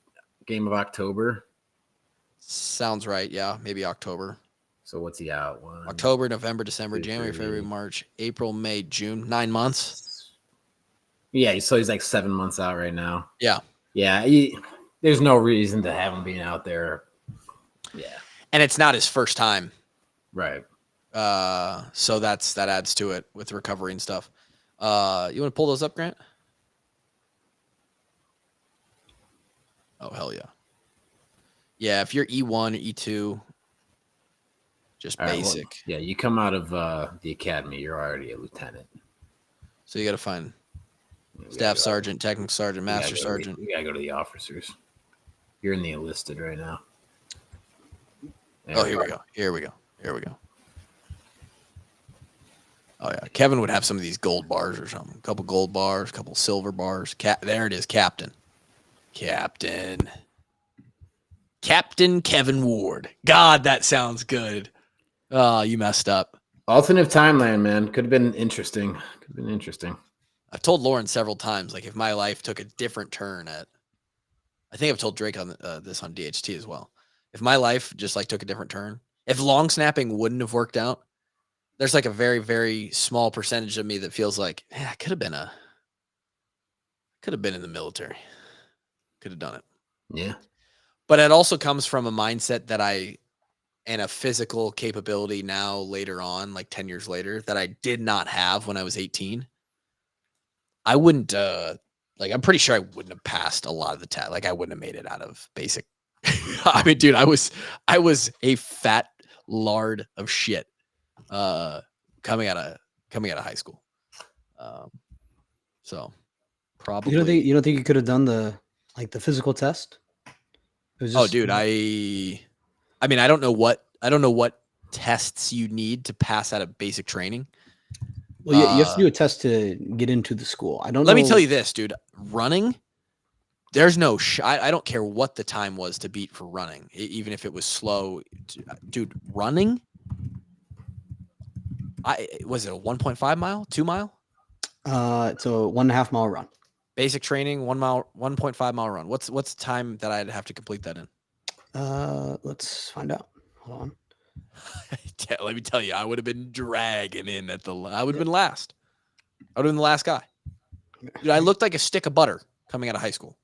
game of October? Sounds right. Yeah, maybe October. So what's he out? October, November, December, January, February, March, April, May, June. 9 months. Yeah, so he's like 7 months out right now. Yeah. Yeah, there's no reason to have him being out there. Yeah. And it's not his first time. Right. So that adds to it with recovery and stuff. You want to pull those up, Grant? Oh, hell yeah. Yeah, if you're E1 or E2, just basic. Well, yeah, you come out of the academy, you're already a lieutenant. So you got to find staff sergeant, technical sergeant, master sergeant. You got to go to the officers. You're in the enlisted right now. Oh, here we go. Oh, yeah. Kevin would have some of these gold bars or something. A couple gold bars, a couple silver bars. There it is, Captain. Captain Kevin Ward. God, that sounds good. Oh, you messed up. Alternate timeline, man. Could have been interesting. I've told Lauren several times, like, if my life took a different turn I think I've told Drake on this on DHT as well. If my life just like took a different turn, if long snapping wouldn't have worked out, there's like a very, very small percentage of me that feels like, I could have been in the military. Could have done it. Yeah. But it also comes from a mindset that and a physical capability now later on, like 10 years later, that I did not have when I was 18. I wouldn't, I'm pretty sure I wouldn't have passed a lot of the tests. Like I wouldn't have made it out of basic. I mean, dude, I was a fat lard of shit coming out of high school. So probably you don't think you could have done the physical test? Dude, I mean, I don't know what tests you need to pass out of basic training. Well, you have to do a test to get into the school. I don't know. Let me tell you this, dude. Running, there's no I don't care what the time was to beat for running, even if it was slow. Dude, running, was it a 1.5 mile, 2 mile? It's a 1.5 mile run. Basic training, 1 mile, 1.5 mile run. What's the time that I'd have to complete that in? Let's find out. Hold on. Let me tell you, I would have been dragging in I would have been last. I would have been the last guy. Dude, I looked like a stick of butter coming out of high school.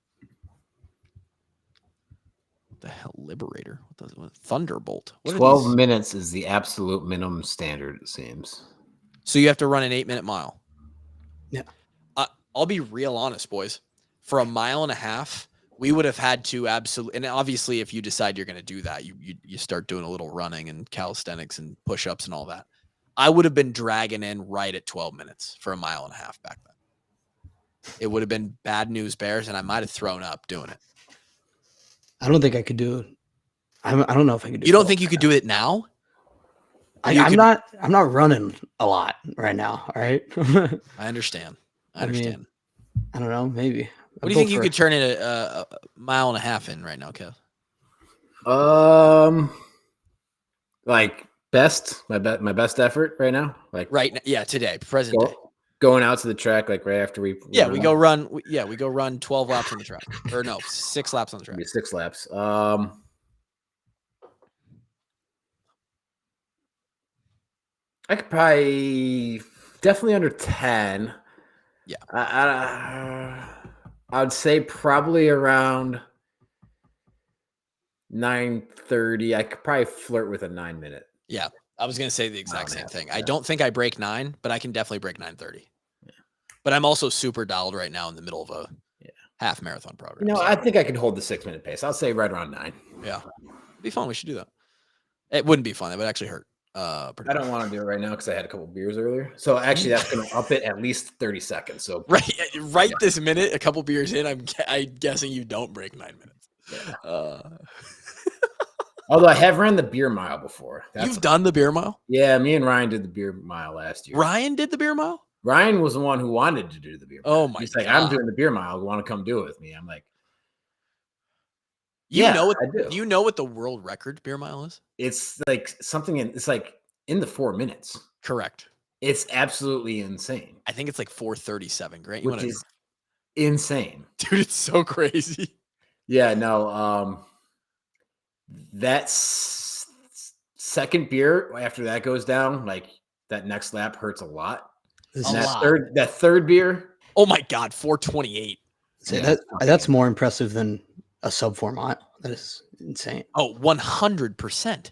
What the hell, Liberator? What Thunderbolt? What 12 minutes is the absolute minimum standard, it seems. So you have to run an 8-minute mile. Yeah. I'll be real honest, boys. For a mile and a half, we would have had to absolutely, and obviously if you decide you're going to do that, you start doing a little running and calisthenics and push-ups and all that. I would have been dragging in right at 12 minutes for a mile and a half back then. It would have been bad news bears, and I might have thrown up doing it. I don't think I could do it. I don't know if I could do it. You don't think you could do it now? I'm not running a lot right now. All right. I understand. I mean, I don't know. Maybe. What do you think you could turn it a mile and a half in right now, Kev? Like my best effort right now. Like right now, yeah, today, present day. Going out to the track like right after we go run 12 laps on the track. Or no, 6 laps on the track. Maybe 6 laps. I could probably definitely under 10. Yeah. I would say probably around 9:30. I could probably flirt with a 9-minute. Yeah. I was going to say the exact same thing. Yeah. I don't think I break 9, but I can definitely break 9:30. Yeah. But I'm also super dialed right now in the middle of a half marathon program. You know, I think I could hold the 6-minute pace. I'll say right around 9. Yeah. It'd be fun. We should do that. It wouldn't be fun. It would actually hurt. I don't want to do it right now because I had a couple beers earlier. So actually, that's going to up it at least 30 seconds. So right this minute, a couple beers in, I'm guessing you don't break 9 minutes. Yeah. Although I have run the beer mile before. You've done the beer mile? Yeah, me and Ryan did the beer mile last year. Ryan did the beer mile? Ryan was the one who wanted to do the beer mile. Oh my God. He's like, I'm doing the beer mile. You want to come do it with me? I'm like, do you know what the world record beer mile is? It's like it's like in the 4 minutes. Correct. It's absolutely insane. I think it's like 4:37. Great. Which is insane. Dude, it's so crazy. Yeah, no. That second beer, after that goes down, like that next lap hurts a lot. That third beer. Oh my God, 4:28. That's more impressive than a sub 4 mile. That is insane. Oh, 100%.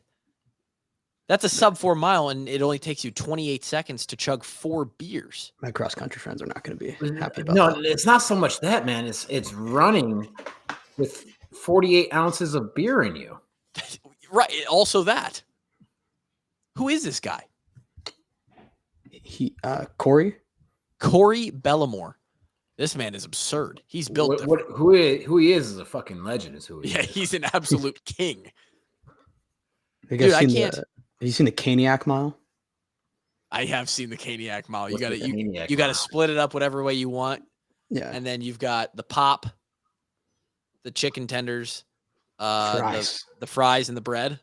That's a sub 4 mile, and it only takes you 28 seconds to chug 4 beers. My cross country friends are not going to be happy about that. No, it's not so much that, man. It's running with 48 ounces of beer in you. Right. Also that. Who is this guy? Corey Bellamore. This man is absurd. He's built. Who he is a fucking legend. Is who he is. Yeah, he's an absolute king. Dude, have you seen the Caniac mile? I have seen the Caniac mile. You got to split it up whatever way you want. Yeah, and then you've got the pop, the chicken tenders, the fries and the bread.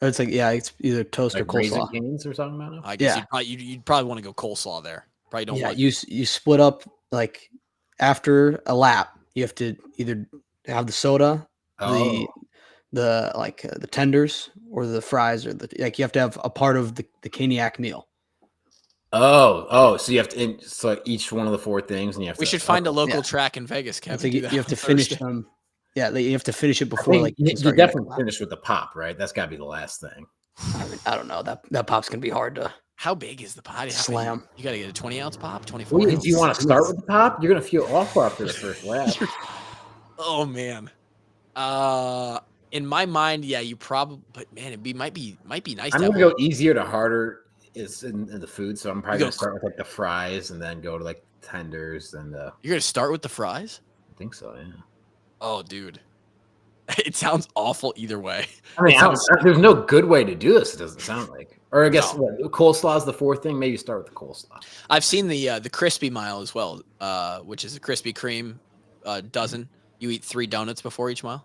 It's like it's either toast or coleslaw. Cane's or something about it. I guess you'd probably want to go coleslaw there. Probably don't. Yeah, you split up like after a lap. You have to either have the soda, the tenders, or the fries, or you have to have a part of the Caniac meal. So you have to each one of the 4 things, and you have to. We should find a local track in Vegas, Kevin. You have to finish them. Yeah, you have to finish it before. You definitely finish with the pop, right? That's got to be the last thing. I don't know. That pop's gonna be hard to. How big is the pot? Slam. You got to get a 20-ounce pop, 24. Do you want to start with the pop? You're gonna feel awful after the first lap. Oh man. In my mind, you probably. But man, might be nice. I'm gonna go easier to harder. Is in the food, so I'm probably gonna start with like the fries and then go to like tenders and. You're gonna start with the fries? I think so. Yeah. Oh, dude. It sounds awful either way. I mean, there's no good way to do this. It doesn't sound like. Or I guess coleslaw is the 4th thing. Maybe start with the coleslaw. I've seen the crispy mile as well, which is a Krispy Kreme dozen. You eat 3 donuts before each mile.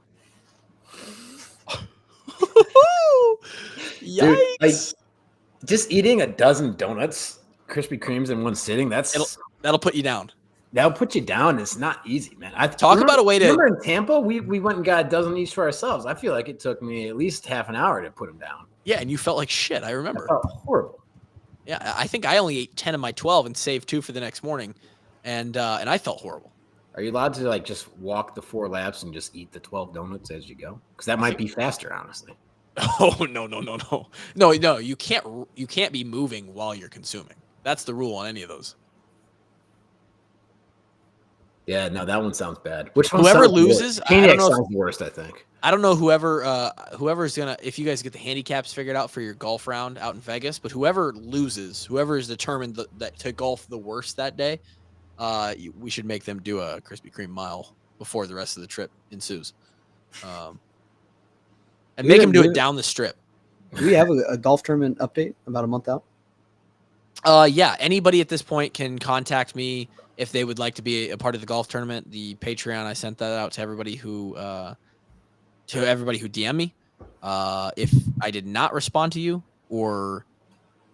Yikes! Dude, just eating a dozen donuts Krispy Kremes in one sitting. That'll put you down. That'll put you down. It's not easy, man. About a way to. Remember in Tampa, we went and got a dozen each for ourselves. I feel like it took me at least half an hour to put them down. Yeah, and you felt like shit. I remember. I felt horrible. Yeah, I think I only ate 10 of my 12 and saved 2 for the next morning, and I felt horrible. Are you allowed to like just walk the 4 laps and just eat the 12 donuts as you go? Because that might be faster, honestly. Oh no! You can't be moving while you're consuming. That's the rule on any of those. Yeah, no, that one sounds bad. Which one? Whoever loses, I don't know. Sounds worst, I think. I don't know whoever's gonna. If you guys get the handicaps figured out for your golf round out in Vegas, but whoever loses, whoever is determined that to golf the worst that day, we should make them do a Krispy Kreme mile before the rest of the trip ensues, and make them do it down the strip. Do we have a golf tournament update about a month out? Yeah. Anybody at this point can contact me if they would like to be a part of the golf tournament. The Patreon, I sent that out to everybody who DM me. If I did not respond to you, or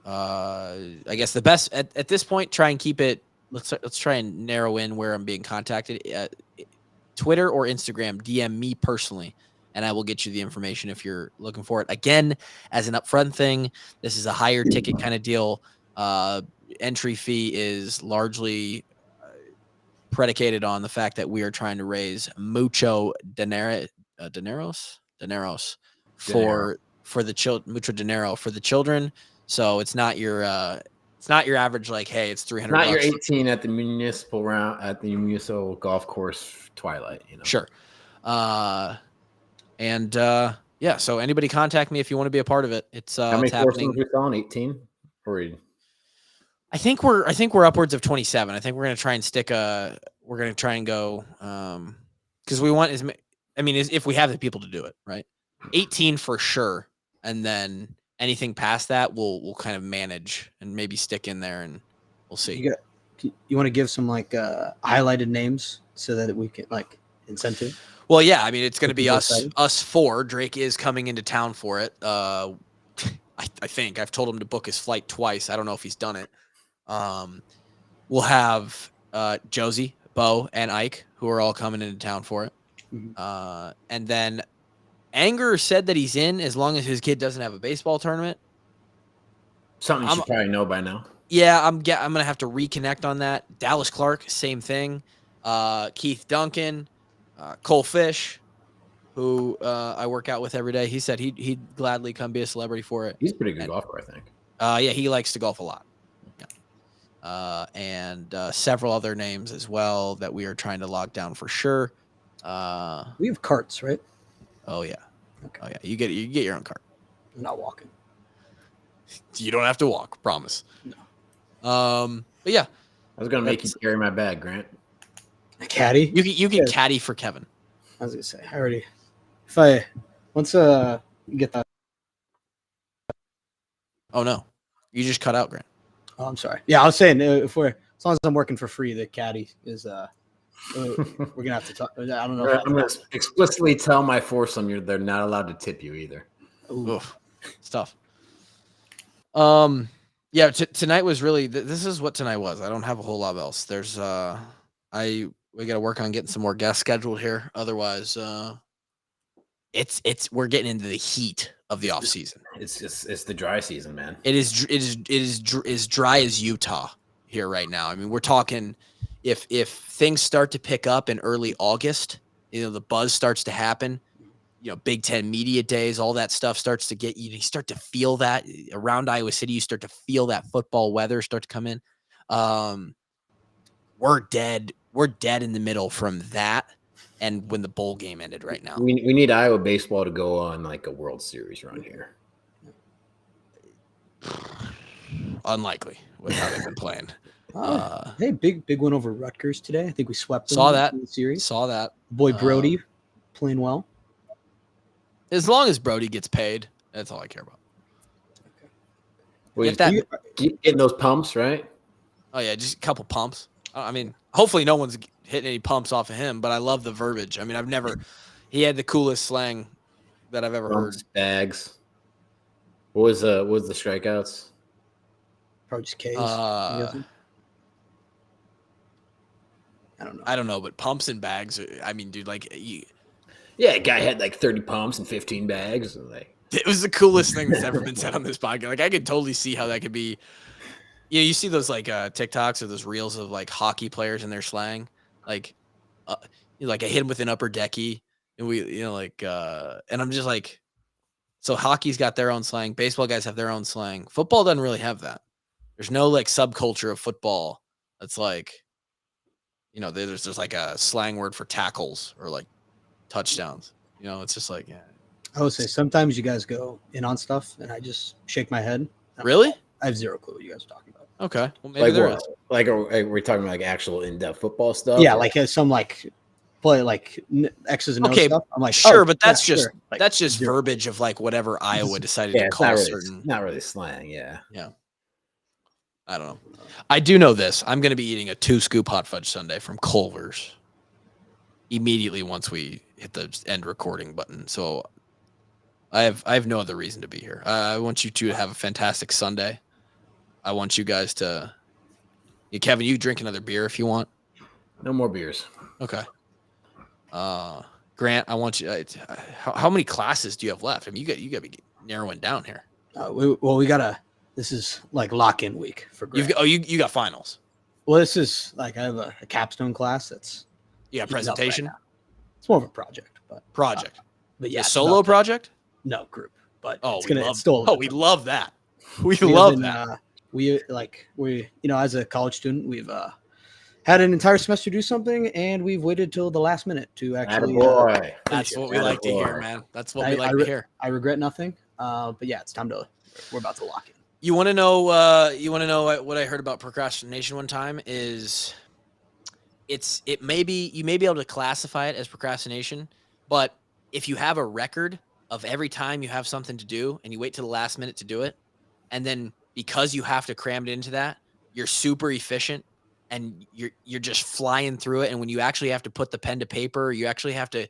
I guess the best at this point, try and keep it. Let's try and narrow in where I'm being contacted. Twitter or Instagram, DM me personally, and I will get you the information if you're looking for it. Again, as an upfront thing, this is a higher ticket kind of deal. Entry fee is largely predicated on the fact that we are trying to raise mucho dinero for the children. So it's not your average like, hey, it's $300. Not your 18 at the municipal round at the municipal golf course twilight. Sure. Yeah. So anybody contact me if you want to be a part of it. It's how many happening. Are we selling? 18 or? I think we're upwards of 27. I think we're going to try and we're going to try and go, because we want if we have the people to do it, right? 18 for sure. And then anything past that, we'll kind of manage and maybe stick in there, and we'll see. You want to give some like highlighted names so that we can like incentive? Well, yeah. I mean, it's going to be us 4. Drake is coming into town for it. I think I've told him to book his flight twice. I don't know if he's done it. We'll have Josie, Bo, and Ike, who are all coming into town for it. Mm-hmm. And then Anger said that he's in as long as his kid doesn't have a baseball tournament. Something you should probably know by now. Yeah, I'm gonna have to reconnect on that. Dallas Clark, same thing. Keith Duncan, Cole Fish, who I work out with every day. He said he'd gladly come be a celebrity for it. He's a pretty good golfer, I think. Yeah, he likes to golf a lot. And several other names as well that we are trying to lock down for sure. We have carts, right? Oh yeah. Okay. Oh yeah. You get your own cart. I'm not walking. You don't have to walk, promise. No. But yeah. I was gonna make you carry my bag, Grant. A caddy? You can caddy for Kevin. I was gonna say, I already. If I once you get that. Oh no, you just cut out, Grant. Oh, I'm sorry. Yeah, I was saying as long as I'm working for free, the caddy is we're gonna have to talk. I don't know. I'm gonna explicitly tell my foursome they're not allowed to tip you either. Oof, it's tough. Yeah. Tonight was really. This is what tonight was. I don't have a whole lot else. There's we got to work on getting some more guests scheduled here. Otherwise, we're getting into the heat of the off season. It's the dry season, man. It is dry as Utah here right now. I mean, we're talking if things start to pick up in early August, the buzz starts to happen. Big Ten media days, all that stuff starts to get you start to feel that around Iowa City. You start to feel that football weather start to come in. We're dead in the middle from that. And when the bowl game ended right now. We need Iowa baseball to go on like a World Series run here. Unlikely with how they've been playing. Hey, big win over Rutgers today. I think we swept them. Saw that in the series. Saw that. Boy Brody playing well. As long as Brody gets paid, that's all I care about. Okay. Well, getting those pumps, right? Oh yeah, just a couple pumps. I mean, hopefully no one's hitting any pumps off of him, but I love the verbiage. I mean, he had the coolest slang that I've ever heard. Bags. What was the strikeouts? Probably just K's. I don't know, but pumps and bags. I mean, dude, yeah, a guy had like 30 pumps and 15 bags. It was the coolest thing that's ever been said on this podcast. Like, I could totally see how that could be. You see those like TikToks or those reels of like hockey players and their slang, like I hit him with an upper decky, and and I'm just like, so hockey's got their own slang, baseball guys have their own slang. Football doesn't really have that. There's no like subculture of football that's like, there's like a slang word for tackles or like touchdowns. It's just like, yeah. I would say sometimes you guys go in on stuff and I just shake my head. Really? I have zero clue what you guys are talking about. Okay. Well, maybe there is. Like, are we talking about like actual in-depth football stuff? Yeah, like some like play like X's and O's stuff. I'm like, sure, but that's just sure. Like, that's just verbiage of like whatever Iowa decided to call certain. Not really slang, yeah. Yeah. I don't know. I do know this. I'm going to be eating a 2-scoop hot fudge sundae from Kluver's immediately once we hit the end recording button. So I have no other reason to be here. I want you two to have a fantastic Sunday. I want you guys to. Kevin, you drink another beer if you want. No more beers. Okay. Grant, I want you. How many classes do you have left? I mean, you got to be narrowing down here. We gotta. This is like lock-in week for Grant. You got finals. Well, this is like I have a capstone class that's. Yeah, presentation. Right, it's more of a project, but but yeah, a solo project. No, group. But we love that. We love that. We as a college student, we've had an entire semester do something, and we've waited till the last minute to actually. That's what we like to hear, man. That's what we like to hear. I regret nothing, but yeah, it's time to. We're about to lock in. You want to know? You want to know what I heard about procrastination one time? Is you may be able to classify it as procrastination, but if you have a record of every time you have something to do and you wait till the last minute to do it, and then because you have to cram it into that, you're super efficient and you're just flying through it. And when you actually have to put the pen to paper, you actually have to,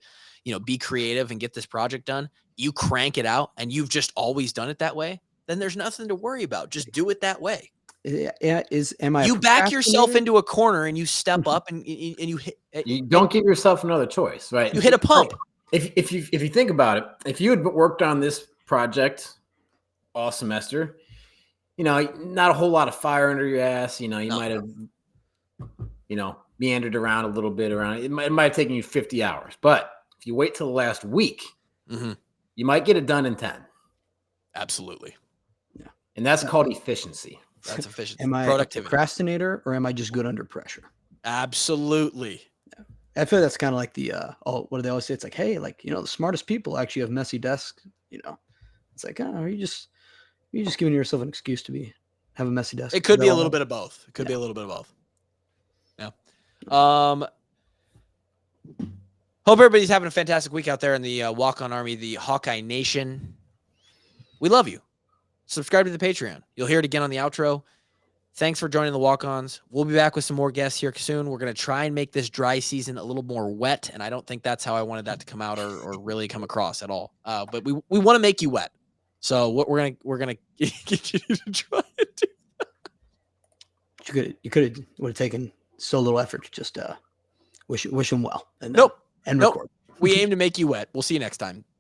be creative and get this project done, you crank it out and you've just always done it that way, then there's nothing to worry about. Just do it that way. Yeah, you back yourself into a corner and you step up and you hit. You don't give yourself another choice, right? You hit a pump. If you think about it, if you had worked on this project all semester, not a whole lot of fire under your ass. You might have, meandered around a little bit around it. It might have taken you 50 hours, but if you wait till the last week, you might get it done in 10. Absolutely. Yeah, and that's called efficiency. That's efficiency. Am I a procrastinator or am I just good under pressure? Absolutely. Yeah. I feel that's kind of like the what do they always say? It's like, hey, like the smartest people actually have messy desks. It's like, are you just giving yourself an excuse to have a messy desk? It could be a little bit of both. It could be a little bit of both. Yeah. Hope everybody's having a fantastic week out there in the Walkon Army, the Hawkeye Nation. We love you. Subscribe to the Patreon. You'll hear it again on the outro. Thanks for joining the Walk-Ons. We'll be back with some more guests here soon. We're going to try and make this dry season a little more wet, and I don't think that's how I wanted that to come out or really come across at all. But we want to make you wet. So what we're gonna get you to try and do that. You would have taken so little effort to just wish them well. And, nope. And record. We aim to make you wet. We'll see you next time.